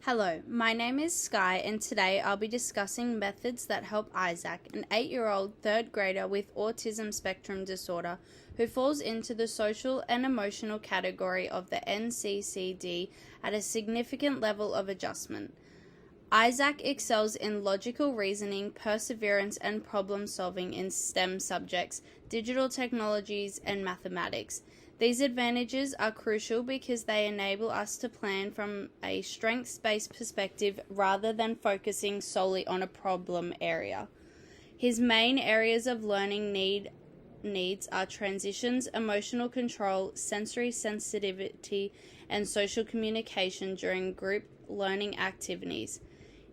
Hello, my name is Skye, and today I'll be discussing methods that help Isaac, an 8-year-old third grader with autism spectrum disorder, who falls into the social and emotional category of the NCCD at a significant level of adjustment. Isaac excels in logical reasoning, perseverance, and problem solving in STEM subjects, digital technologies, and mathematics. These advantages are crucial because they enable us to plan from a strengths-based perspective rather than focusing solely on a problem area. His main areas of learning needs are transitions, emotional control, sensory sensitivity, and social communication during group learning activities.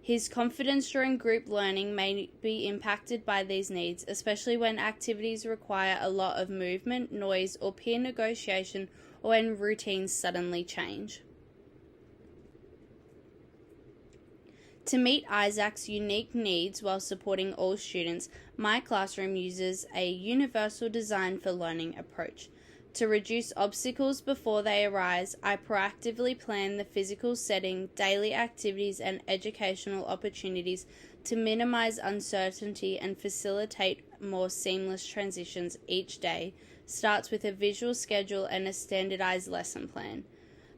His confidence during group learning may be impacted by these needs, especially when activities require a lot of movement, noise, or peer negotiation, or when routines suddenly change. To meet Isaac's unique needs while supporting all students, my classroom uses a universal design for learning approach. To reduce obstacles before they arise, I proactively plan the physical setting, daily activities, and educational opportunities to minimize uncertainty and facilitate more seamless transitions each day. Starts with a visual schedule and a standardized lesson plan.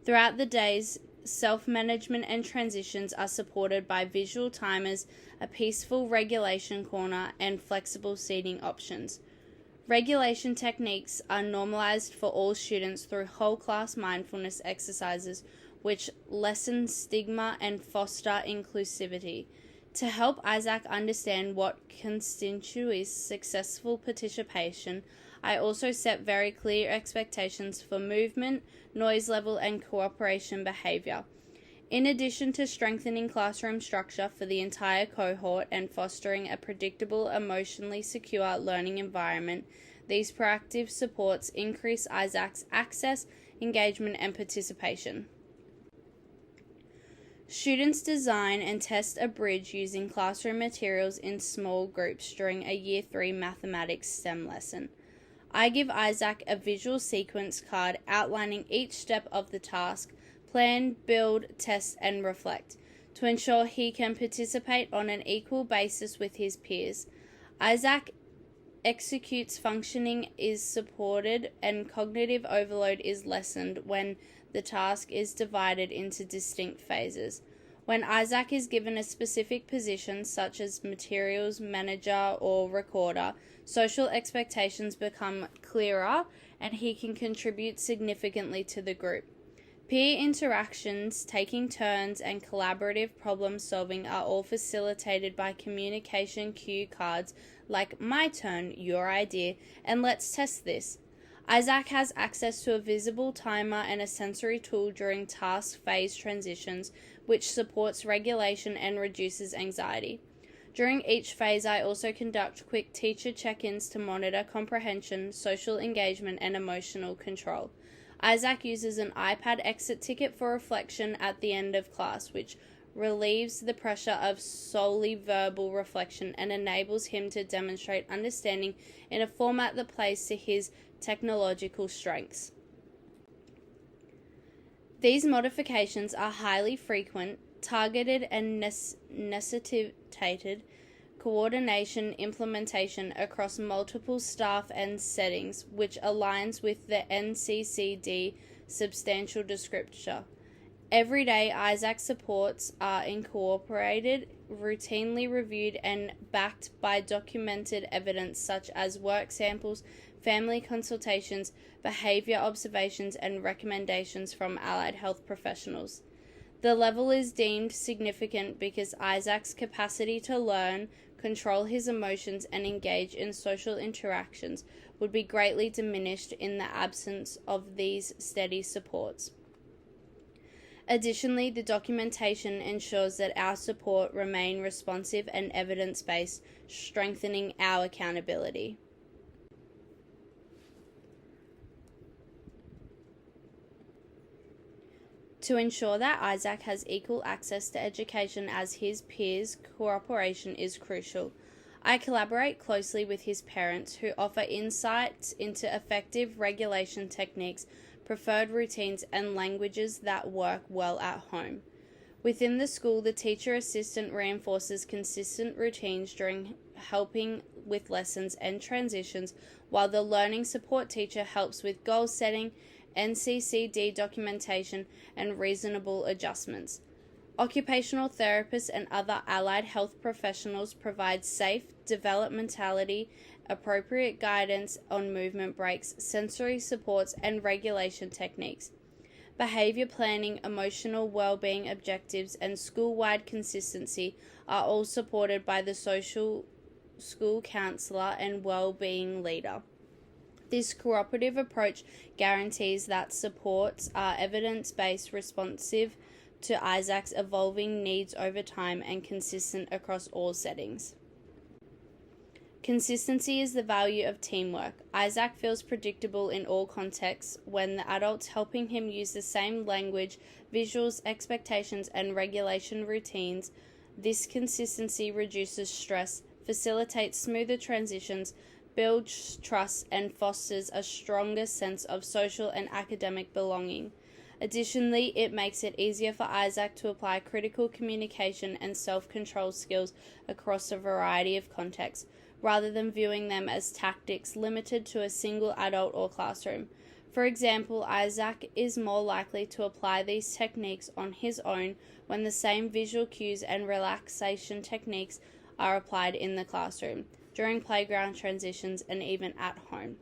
Throughout the days, self-management and transitions are supported by visual timers, a peaceful regulation corner, and flexible seating options. Regulation techniques are normalized for all students through whole class mindfulness exercises, which lessen stigma and foster inclusivity. To help Isaac understand what constitutes successful participation, I also set very clear expectations for movement, noise level, and cooperation behavior. In addition to strengthening classroom structure for the entire cohort and fostering a predictable, emotionally secure learning environment, these proactive supports increase Isaac's access, engagement, and participation. Students design and test a bridge using classroom materials in small groups during a Year 3 mathematics STEM lesson. I give Isaac a visual sequence card outlining each step of the task: plan, build, test, and reflect, to ensure he can participate on an equal basis with his peers. Isaac executes functioning is supported and cognitive overload is lessened when the task is divided into distinct phases. When Isaac is given a specific position, such as materials manager or recorder, social expectations become clearer and he can contribute significantly to the group. Peer interactions, taking turns, and collaborative problem solving are all facilitated by communication cue cards like "my turn, your idea," and "let's test this." Isaac has access to a visible timer and a sensory tool during task phase transitions, which supports regulation and reduces anxiety. During each phase, I also conduct quick teacher check-ins to monitor comprehension, social engagement, and emotional control. Isaac uses an iPad exit ticket for reflection at the end of class, which relieves the pressure of solely verbal reflection and enables him to demonstrate understanding in a format that plays to his technological strengths. These modifications are highly frequent, targeted, and necessitated coordination implementation across multiple staff and settings, which aligns with the NCCD substantial descriptor. Every day, Isaac's supports are incorporated, routinely reviewed, and backed by documented evidence such as work samples, family consultations, behavior observations, and recommendations from allied health professionals. The level is deemed significant because Isaac's capacity to learn, control his emotions, and engage in social interactions would be greatly diminished in the absence of these steady supports. Additionally, the documentation ensures that our support remain responsive and evidence-based, strengthening our accountability. To ensure that Isaac has equal access to education as his peers, cooperation is crucial. I collaborate closely with his parents, who offer insights into effective regulation techniques, preferred routines, and languages that work well at home. Within the school, the teacher assistant reinforces consistent routines during helping with lessons and transitions, while the learning support teacher helps with goal setting, NCCD documentation, and reasonable adjustments. Occupational therapists and other allied health professionals provide safe, developmentally appropriate guidance on movement breaks, sensory supports, and regulation techniques. Behavior planning, emotional well-being objectives, and school-wide consistency are all supported by the social school counselor and well-being leader. This cooperative approach guarantees that supports are evidence-based, responsive to Isaac's evolving needs over time, and consistent across all settings. Consistency is the value of teamwork. Isaac feels predictable in all contexts when the adults helping him use the same language, visuals, expectations, and regulation routines. This consistency reduces stress, facilitates smoother transitions, builds trust, and fosters a stronger sense of social and academic belonging. Additionally, it makes it easier for Isaac to apply critical communication and self-control skills across a variety of contexts, rather than viewing them as tactics limited to a single adult or classroom. For example, Isaac is more likely to apply these techniques on his own when the same visual cues and relaxation techniques are applied in the classroom, during playground transitions, and even at home.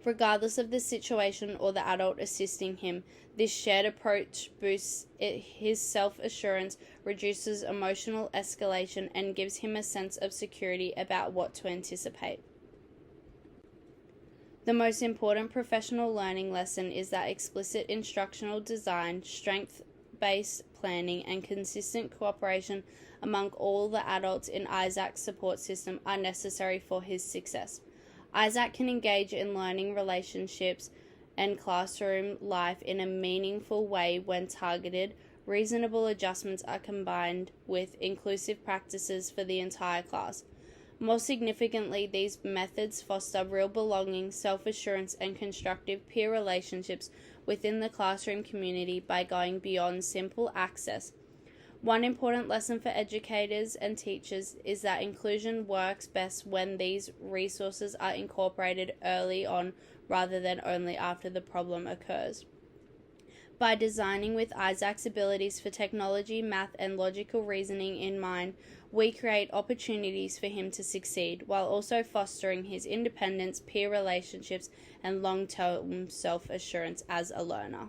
Regardless of the situation or the adult assisting him, this shared approach boosts his self-assurance, reduces emotional escalation, and gives him a sense of security about what to anticipate. The most important professional learning lesson is that explicit instructional design, strength-based planning, and consistent cooperation among all the adults in Isaac's support system are necessary for his success. Isaac can engage in learning relationships and classroom life in a meaningful way when targeted. Reasonable adjustments are combined with inclusive practices for the entire class. More significantly, these methods foster real belonging, self-assurance, and constructive peer relationships within the classroom community by going beyond simple access. One important lesson for educators and teachers is that inclusion works best when these resources are incorporated early on rather than only after the problem occurs. By designing with Isaac's abilities for technology, math, and logical reasoning in mind, we create opportunities for him to succeed, while also fostering his independence, peer relationships, and long-term self-assurance as a learner.